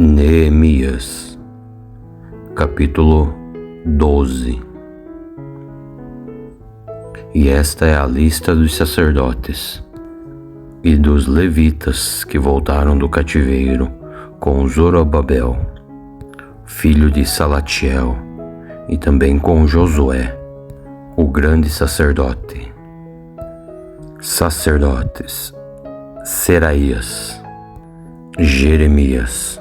Neemias, capítulo 12. E esta é a lista dos sacerdotes e dos levitas que voltaram do cativeiro com Zorobabel, filho de Salatiel, e também com Josué, o grande sacerdote. Sacerdotes: Seraías, Jeremias,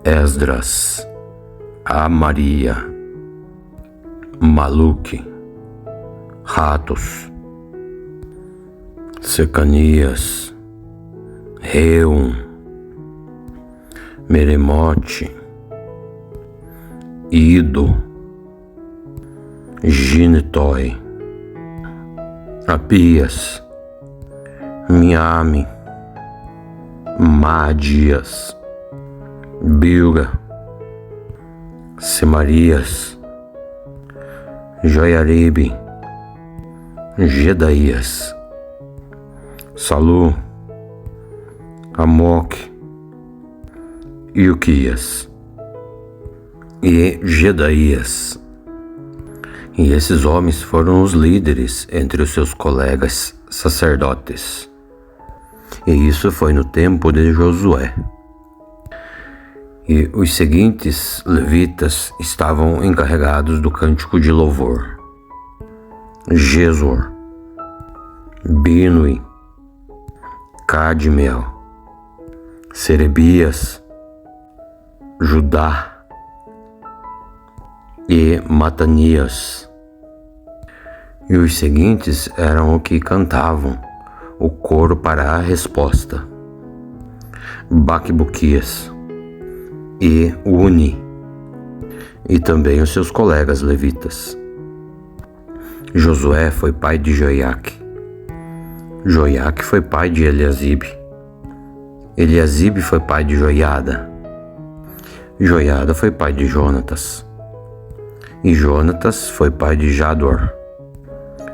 Esdras, Amaria, Maluque, Ratos, Secanias, Reum, Meremote, Ido, Ginetói, Apias, Miame, Maadias, Bilga, Semarias, Joiaribe, Gedaías, Salu, Amoque, Ilquias e Gedaías. E esses homens foram os líderes entre os seus colegas sacerdotes. E isso foi no tempo de Josué. E os seguintes levitas estavam encarregados do cântico de louvor: Jesor, Binui, Cadmiel, Serebias, Judá e Matanias. E os seguintes eram os que cantavam o coro para a resposta: Baquebuquias e Uni, e também os seus colegas levitas. Josué foi pai de Joiaque. Joiaque foi pai de Eliasibe. Eliasibe foi pai de Joiada. Joiada foi pai de Jonatas. E Jonatas foi pai de Jador.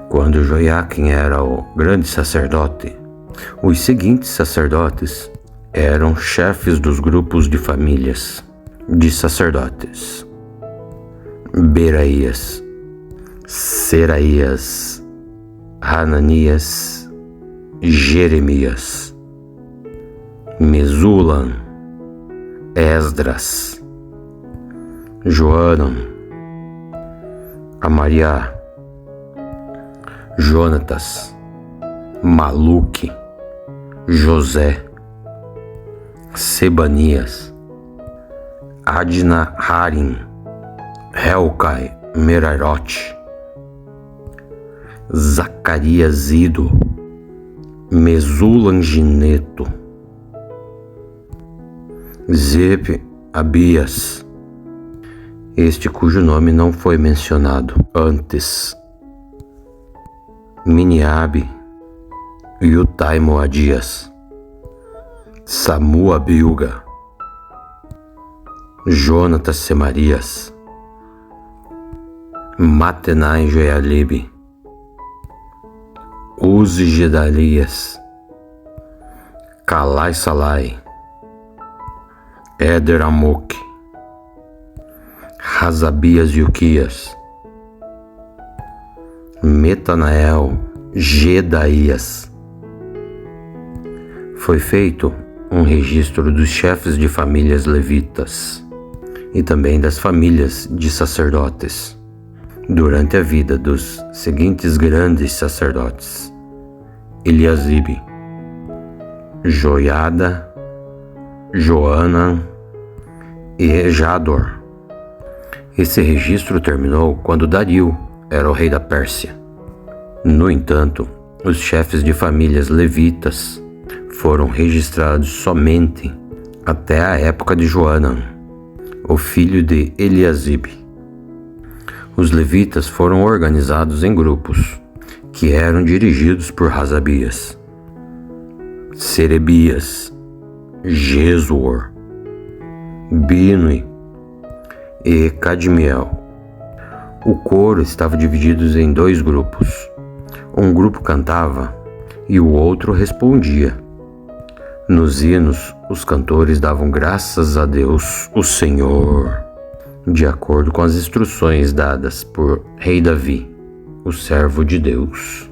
Quando Joiaquim era o grande sacerdote, os seguintes sacerdotes eram chefes dos grupos de famílias de sacerdotes: Beraías, Seraías, Hananias, Jeremias, Mesulam, Esdras, Joanam, Amaria, Jonatas, Maluque, José, Sebanias, Adna Harim, Helcai, Merarote, Zacarias Ido, Mesulam Gineto, Zep Abias, este cujo nome não foi mencionado antes, Miniabe, Yutai Moadias, Samua Bilga, Jonatas Semarias, Matenai Joialibe, Uzi Gedalias, Calai Salai, Éder Amoque, Razabias Ilquias, Metanael, Gedaías. Foi feito um registro dos chefes de famílias levitas e também das famílias de sacerdotes durante a vida dos seguintes grandes sacerdotes: Eliasibe, Joiada, Joanam e Jador. Esse registro terminou quando Dario era o rei da Pérsia. No entanto, os chefes de famílias levitas foram registrados somente até a época de Joanam, o filho de Eliasibe. Os levitas foram organizados em grupos, que eram dirigidos por Razabias, Serebias, Jesor, Binui e Cadmiel. O coro estava dividido em dois grupos. Um grupo cantava e o outro respondia. Nos hinos, os cantores davam graças a Deus, o Senhor, de acordo com as instruções dadas por Rei Davi, o servo de Deus,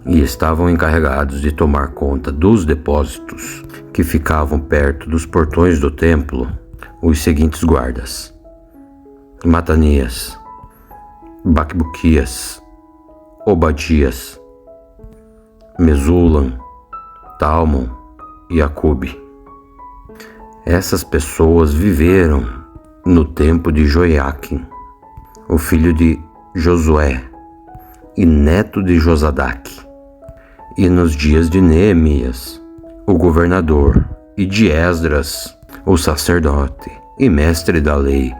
e estavam encarregados de tomar conta dos depósitos que ficavam perto dos portões do templo os seguintes guardas: Matanias, Baquebuquias, Obadias, Mesulam, Talmon e Acube. Essas pessoas viveram no tempo de Joiaquim, o filho de Josué e neto de Josadaque, e nos dias de Neemias, o governador, e de Esdras, o sacerdote e mestre da lei.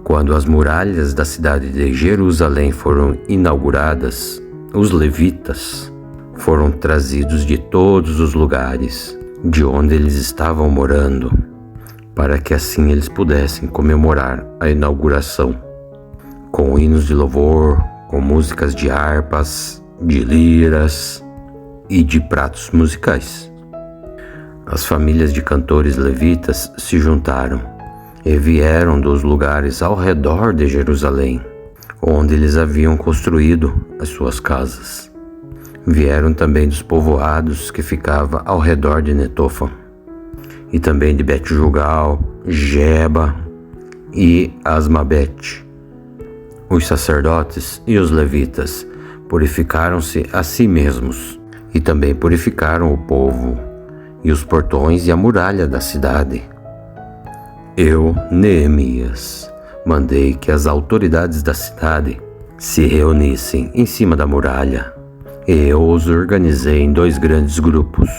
Quando as muralhas da cidade de Jerusalém foram inauguradas, os levitas foram trazidos de todos os lugares de onde eles estavam morando, para que assim eles pudessem comemorar a inauguração, com hinos de louvor, com músicas de harpas, de liras e de pratos musicais. As famílias de cantores levitas se juntaram e vieram dos lugares ao redor de Jerusalém, onde eles haviam construído as suas casas. Vieram também dos povoados que ficava ao redor de Netofa, e também de Bet-Jugal, Geba e Asmabete. Os sacerdotes e os levitas purificaram-se a si mesmos, e também purificaram o povo, e os portões e a muralha da cidade. Eu, Neemias, mandei que as autoridades da cidade se reunissem em cima da muralha, e eu os organizei em 2 grandes grupos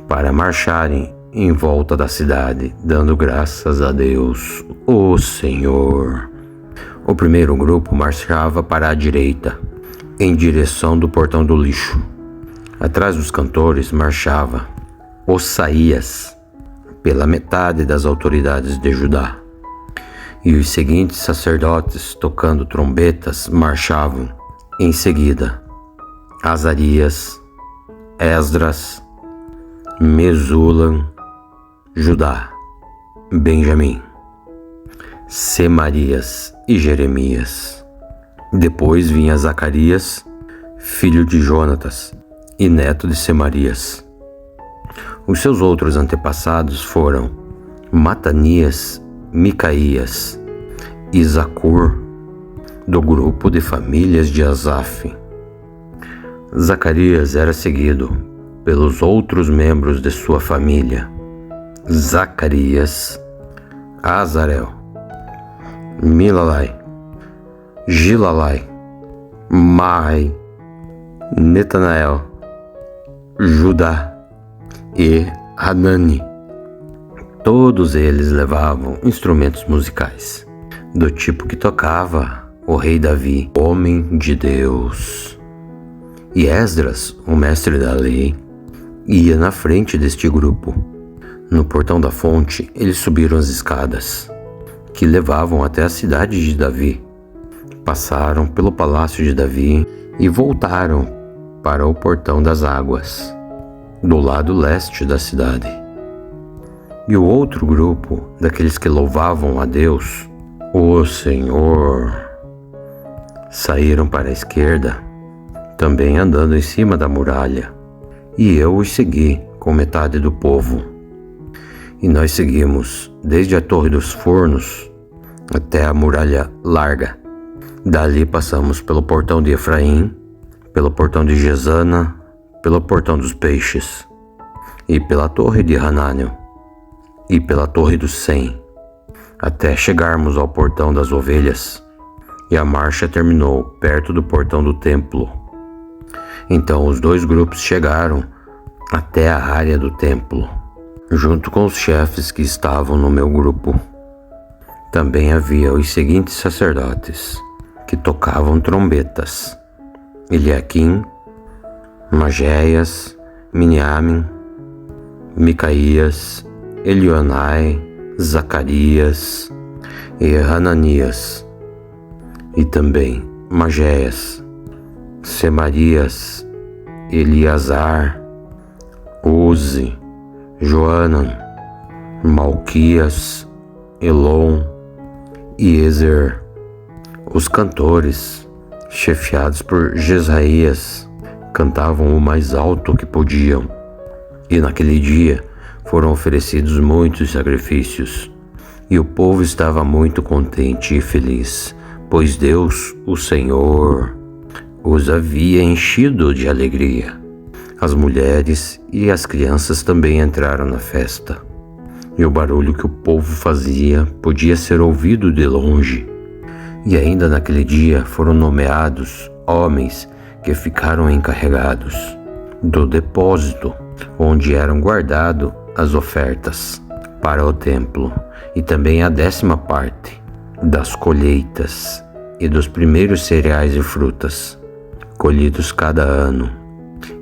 para marcharem em volta da cidade, dando graças a Deus, o Senhor. O primeiro grupo marchava para a direita, em direção do portão do lixo. Atrás dos cantores marchava Osaías, pela metade das autoridades de Judá. E os seguintes sacerdotes, tocando trombetas, marchavam em seguida: Azarias, Esdras, Mesulam, Judá, Benjamim, Semarias e Jeremias. Depois vinha Zacarias, filho de Jonatas e neto de Semarias. Os seus outros antepassados foram Matanias, Micaías e Zacur, do grupo de famílias de Asaf. Zacarias era seguido pelos outros membros de sua família: Zacarias, Azarel, Milalai, Gilalai, Maai, Netanael, Judá e Hanani. Todos eles levavam instrumentos musicais, do tipo que tocava o rei Davi, homem de Deus. E Esdras, o mestre da lei, ia na frente deste grupo. No portão da fonte, eles subiram as escadas, que levavam até a cidade de Davi. Passaram pelo palácio de Davi e voltaram para o portão das águas, do lado leste da cidade. E o outro grupo, daqueles que louvavam a Deus, o Senhor, saíram para a esquerda, também andando em cima da muralha, e eu os segui com metade do povo. E nós seguimos desde a Torre dos Fornos até a muralha larga. Dali passamos pelo portão de Efraim, pelo portão de Gesana, pelo portão dos peixes, e pela torre de Hanânio, e pela torre dos 100, até chegarmos ao portão das ovelhas, e a marcha terminou perto do portão do templo. Então os 2 grupos chegaram até a área do templo, junto com os chefes que estavam no meu grupo. Também havia os seguintes sacerdotes, que tocavam trombetas: Eliaquim, Magéias, Miniamin, Micaías, Elionai, Zacarias e Hananias, e também Magéias, Semarias, Eliasar, Uzi, Joanan, Malquias, Elon e Ezer. Os cantores, chefiados por Jesraías, cantavam o mais alto que podiam. E naquele dia foram oferecidos muitos sacrifícios. E o povo estava muito contente e feliz, pois Deus, o Senhor, os havia enchido de alegria. As mulheres e as crianças também entraram na festa. E o barulho que o povo fazia podia ser ouvido de longe. E ainda naquele dia foram nomeados homens que ficaram encarregados do depósito, onde eram guardadas as ofertas para o templo, e também a 10ª parte das colheitas e dos primeiros cereais e frutas, colhidos cada ano.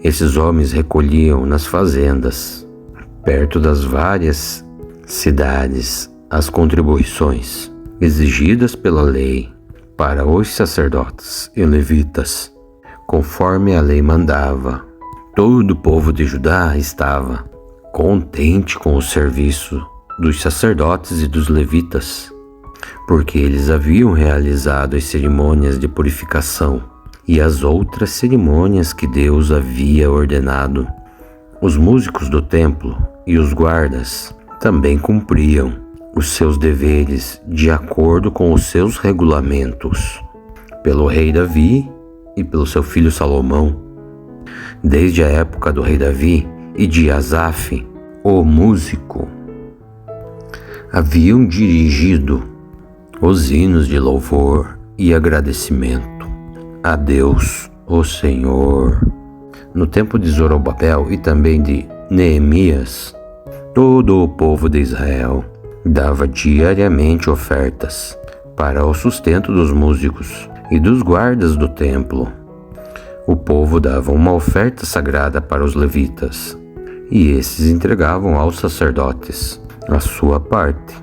Esses homens recolhiam nas fazendas, perto das várias cidades, as contribuições exigidas pela lei para os sacerdotes e levitas, conforme a lei mandava. Todo o povo de Judá estava contente com o serviço dos sacerdotes e dos levitas, porque eles haviam realizado as cerimônias de purificação e as outras cerimônias que Deus havia ordenado. Os músicos do templo e os guardas também cumpriam os seus deveres de acordo com os seus regulamentos, pelo rei Davi e pelo seu filho Salomão. Desde a época do rei Davi e de Asaf, o músico, haviam dirigido os hinos de louvor e agradecimento a Deus, o Senhor. No tempo de Zorobabel e também de Neemias, todo o povo de Israel dava diariamente ofertas para o sustento dos músicos e dos guardas do templo. O povo dava uma oferta sagrada para os levitas, e esses entregavam aos sacerdotes a sua parte.